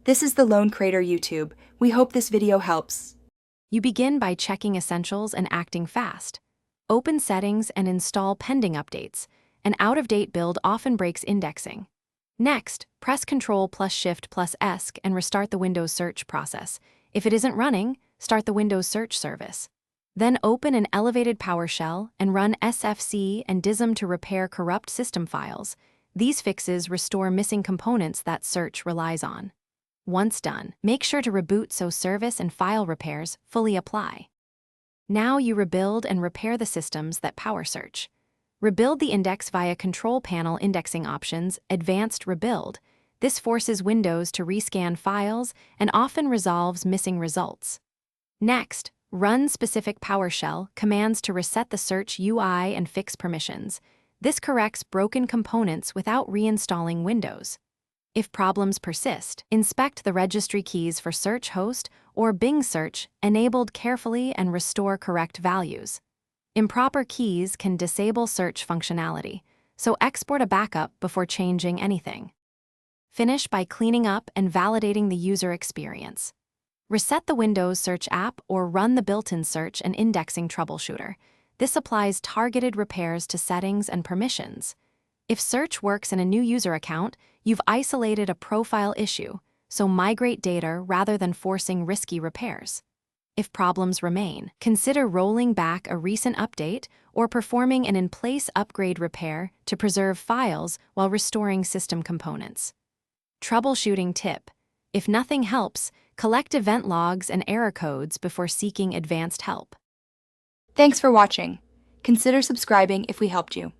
This is the Lone Crater YouTube. We hope this video helps. You begin by checking essentials and acting fast. Open settings and install pending updates. An out-of-date build often breaks indexing. Next, press Ctrl+Shift+S and restart the Windows search process. If it isn't running, start the Windows search service. Then open an elevated PowerShell and run sfc and dism to repair corrupt system files. These fixes restore missing components that search relies on. Once done, make sure to reboot so service and file repairs fully apply. Now you rebuild and repair the systems that power search. Rebuild the index via Control Panel indexing options, Advanced Rebuild. This forces Windows to rescan files and often resolves missing results. Next, run specific PowerShell commands to reset the search UI and fix permissions. This corrects broken components without reinstalling Windows. If problems persist, inspect the registry keys for Search Host or Bing Search enabled carefully and restore correct values. Improper keys can disable search functionality, so export a backup before changing anything. Finish by cleaning up and validating the user experience. Reset the Windows Search app or run the built-in search and indexing troubleshooter. This applies targeted repairs to settings and permissions. If search works in a new user account, you've isolated a profile issue, so migrate data rather than forcing risky repairs. If problems remain, consider rolling back a recent update or performing an in-place upgrade repair to preserve files while restoring system components. Troubleshooting tip: if nothing helps, collect event logs and error codes before seeking advanced help. Thanks for watching. Consider subscribing if we helped you.